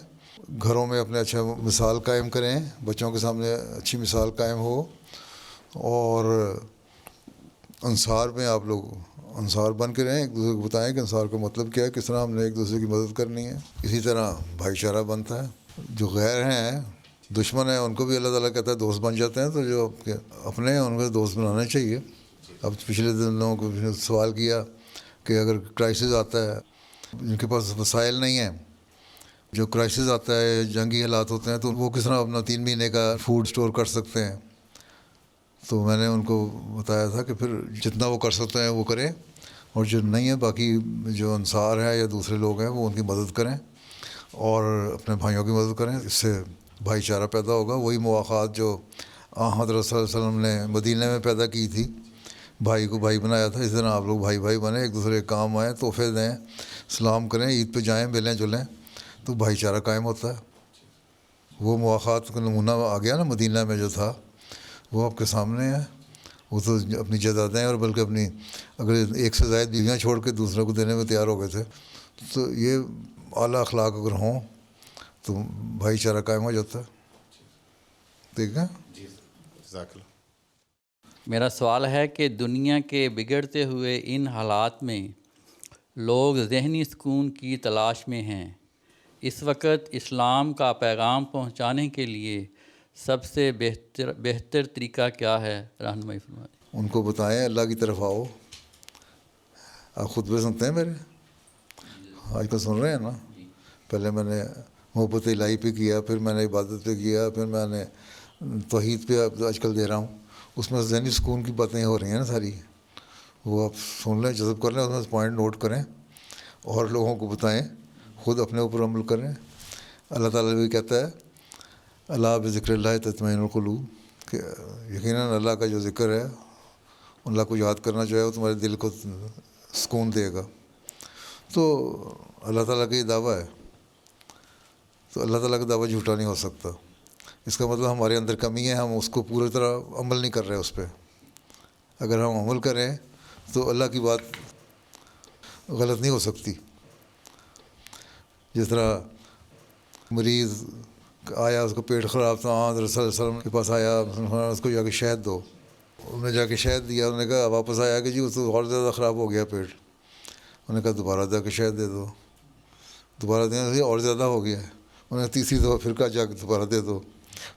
گھروں میں اپنے اچھا مثال قائم کریں، بچوں کے سامنے اچھی مثال قائم ہو، اور انصار میں آپ لوگ انصار بن کے رہیں، ایک دوسرے کو بتائیں کہ انصار کا مطلب کیا ہے، کس طرح ہم نے ایک دوسرے کی مدد کرنی ہے۔ اسی طرح بھائی چارہ بنتا ہے۔ جو غیر ہیں، دشمن ہیں، ان کو بھی اللہ تعالیٰ کہتا ہے دوست بن جاتے ہیں، تو جو اپنے ہیں ان کو دوست بنانا چاہیے۔ اب پچھلے دنوں کو سوال کیا کہ اگر کرائسس آتا ہے، جن کے پاس وسائل نہیں ہیں، جو کرائسس آتا ہے، جنگی حالات ہوتے ہیں، تو وہ کس طرح اپنا 3 مہینے کا فوڈ سٹور کر سکتے ہیں؟ تو میں نے ان کو بتایا تھا کہ پھر جتنا وہ کر سکتے ہیں وہ کریں، اور جو نہیں ہے باقی جو انصار ہیں یا دوسرے لوگ ہیں وہ ان کی مدد کریں اور اپنے بھائیوں کی مدد کریں۔ اس سے بھائی چارہ پیدا ہوگا۔ وہی مواخات جو حضرت صلی اللہ علیہ وسلم نے مدینہ میں پیدا کی تھی، بھائی کو بھائی بنایا تھا، اس طرح آپ لوگ بھائی بھائی بنیں، ایک دوسرے کے کام آئیں، تحفے دیں، سلام کریں، عید پہ جائیں، ملیں جلیں، تو بھائی چارہ قائم ہوتا ہے۔ وہ مواخات کا نمونہ آ گیا نا مدینہ میں جو تھا، وہ آپ کے سامنے ہے۔ وہ تو اپنی جائیدادیں اور بلکہ اپنی اگر ایک سے زائد بیویاں چھوڑ کے دوسروں کو دینے میں تیار ہو گئے تھے۔ تو یہ اعلیٰ اخلاق اگر ہوں تو بھائی چارہ قائم ہو جاتا ہے، ٹھیک ہے؟ جزاک اللہ۔ میرا سوال ہے کہ دنیا کے بگڑتے ہوئے ان حالات میں لوگ ذہنی سکون کی تلاش میں ہیں۔ اس وقت اسلام کا پیغام پہنچانے کے لیے سب سے بہتر طریقہ کیا ہے؟ رہنمائی فرمائیں۔ ان کو بتائیں اللہ کی طرف آؤ۔ آپ خطبے سنتے ہیں میرے؟ آج کل سن رہے ہیں نا؟ پہلے میں نے محبت الہی پہ کیا، پھر میں نے عبادت پہ کیا، پھر میں نے توحید پہ آج کل دے رہا ہوں۔ اس میں ذہنی سکون کی باتیں ہو رہی ہیں نا ساری، وہ آپ سن لیں، جذب کر لیں، اس میں پوائنٹ نوٹ کریں اور لوگوں کو بتائیں، خود اپنے اوپر عمل کریں۔ اللہ تعالیٰ بھی کہتا ہے اللہ بذکر اللہ تطمئن القلوب، کہ یقیناً اللہ کا جو ذکر ہے، اللہ کو یاد کرنا جو ہے وہ تمہارے دل کو سکون دے گا۔ تو اللہ تعالیٰ کا یہ دعویٰ ہے، تو اللہ تعالیٰ کا دعویٰ جھوٹا نہیں ہو سکتا۔ اس کا مطلب ہمارے اندر کمی ہے، ہم اس کو پوری طرح عمل نہیں کر رہے اس پہ۔ اگر ہم عمل کریں تو اللہ کی بات غلط نہیں ہو سکتی۔ جس طرح مریض آیا، اس کو پیٹ خراب تھا، حضرت صلی اللہ علیہ وسلم کے پاس آیا، اس کو جا کے شہد دو، انہوں نے جا کے شہد دیا، انہوں نے کہا واپس آیا کہ جی اس کو اور زیادہ خراب ہو گیا پیٹ، انہوں نے کہا دوبارہ جا کے شہد دے دو، دوبارہ دینا سے اور زیادہ ہو گیا، انہوں نے تیسری دفعہ پھر کہا جا کے دوبارہ دے دو،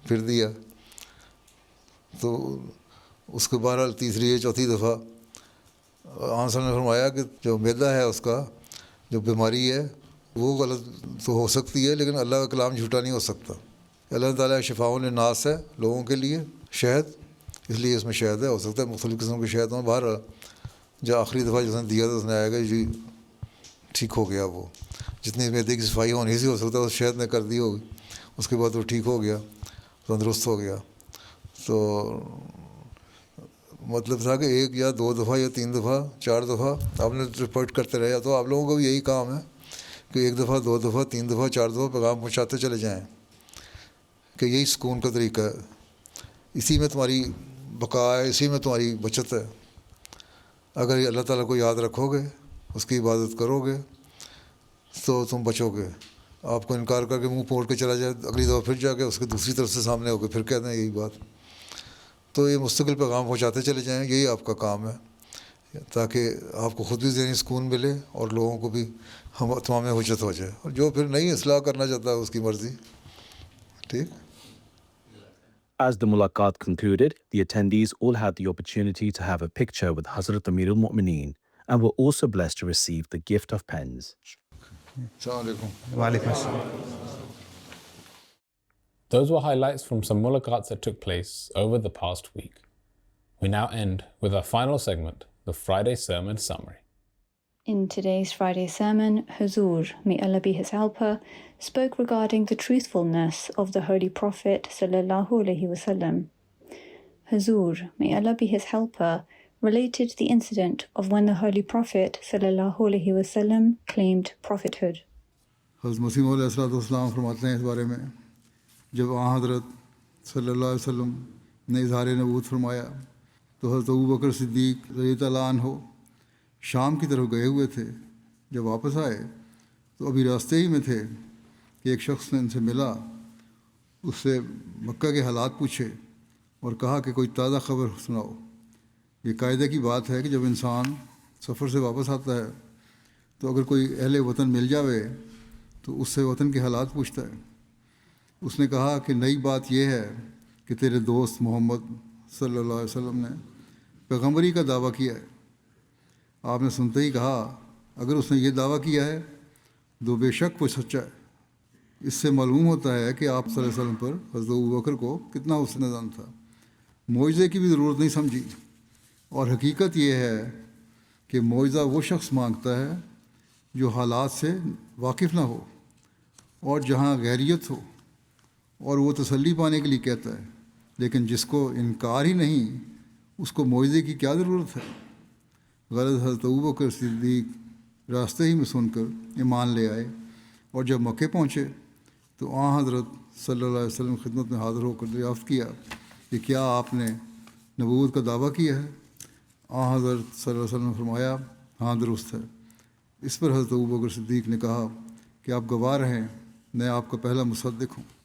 پھر دیا۔ تو اس کے بہرحال تیسری یا چوتھی دفعہ آنسر نے فرمایا کہ جو معدہ ہے اس کا جو بیماری ہے وہ غلط تو ہو سکتی ہے، لیکن اللہ کا کلام جھوٹا نہیں ہو سکتا۔ اللہ تعالیٰ شفاء للناس ہے لوگوں کے لیے شہد، اس لیے اس میں شہد ہے، ہو سکتا ہے مختلف قسم کے شہد ہوں۔ بہرحال جو آخری دفعہ جس نے دیا تھا اس نے آیا کہ جی ٹھیک ہو گیا، وہ جتنی معدے کی صفائی ہونی سی ہو سکتا ہے اس شہد نے کر دی ہوگی، اس کے بعد وہ ٹھیک ہو گیا، تندرست ہو گیا۔ تو مطلب تھا کہ 1 یا 2 دفعہ یا 3 دفعہ 4 دفعہ آپ نے رپورٹ کرتے رہے، تو آپ لوگوں کا بھی یہی کام ہے کہ 1 دفعہ 2 دفعہ 3 دفعہ 4 دفعہ پیغام پہنچاتے چلے جائیں، کہ یہی سکون کا طریقہ ہے، اسی میں تمہاری بقا ہے، اسی میں تمہاری بچت ہے۔ اگر اللہ تعالیٰ کو یاد رکھو گے، اس کی عبادت کرو گے تو تم بچو گے۔ آپ کو انکار کر کے منہ پھوڑ کے چلا جائے، اگلی دفعہ پھر جا کے اس کے دوسری طرف سے سامنے ہو کے پھر کہتے ہیں یہی بات۔ تو یہ مستقل پیغام پہنچاتے چلے جائیں، یہی آپ کا کام ہے، تاکہ آپ کو خود بھی ذہنی سکون ملے اور لوگوں کو بھی تمام حجت ہو جائے، اور جو پھر نہیں اصلاح کرنا چاہتا ہے اس کی مرضی۔ ٹھیک۔ As the mulaqat concluded, the attendees all had the opportunity to have a picture with Hazrat Amir al-Mu'mineen and were also blessed to receive the gift of pens. Those were highlights from some mulaqats that took place over the past week. We now end with our final segment, the Friday sermon summary. In today's Friday sermon, Huzur, may Allah be his helper, spoke regarding the truthfulness of the Holy Prophet sallallahu alaihi wasallam. Huzur, may Allah be his helper, related the incident of when the Holy Prophet sallallahu alaihi wasallam claimed prophethood. حضرت مسیح موعود علیہ السلام فرماتے ہیں اس بارے میں، جب آن حضرت صلی اللہ علیہ وسلم نے اظہار نبوت فرمایا تو حضرت ابوبکر صدیق رضی اللہ عنہ شام کی طرف گئے ہوئے تھے. جب واپس آئے تو ابھی راستے ہی میں تھے کہ ایک شخص نے ان سے ملا، اس سے مکہ کے حالات پوچھے اور کہا کہ کوئی تازہ خبر سناؤ. یہ قاعدے کی بات ہے کہ جب انسان سفر سے واپس آتا ہے تو اگر کوئی اہل وطن مل جاوے تو اس سے وطن کے حالات پوچھتا ہے. اس نے کہا کہ نئی بات یہ ہے کہ تیرے دوست محمد صلی اللہ علیہ وسلم نے پیغمبری کا دعویٰ کیا ہے. آپ نے سنتے ہی کہا اگر اس نے یہ دعویٰ کیا ہے تو بے شک وہ سچا ہے. اس سے معلوم ہوتا ہے کہ آپ صلی اللہ علیہ وسلم پر حضرت ابوبکر کو کتنا حسن ظن تھا. معجزے کی بھی ضرورت نہیں سمجھی، اور حقیقت یہ ہے کہ معجزہ وہ شخص مانگتا ہے جو حالات سے واقف نہ ہو اور جہاں غیریت ہو، اور وہ تسلی پانے کے لیے کہتا ہے. لیکن جس کو انکار ہی نہیں اس کو معجزے کی کیا ضرورت ہے. غرض حضرت ابوبکر صدیق راستے ہی میں سن کر ایمان لے آئے، اور جب مکے پہنچے تو حضرت صلی اللہ علیہ وسلم خدمت میں حاضر ہو کر دریافت کیا کہ کیا آپ نے نبوت کا دعویٰ کیا ہے. حضرت صلی اللہ علیہ وسلم نے فرمایا ہاں درست ہے. اس پر حضرت ابوبکر صدیق نے کہا کہ آپ گواہ رہیں، میں آپ کا پہلا مصدق ہوں.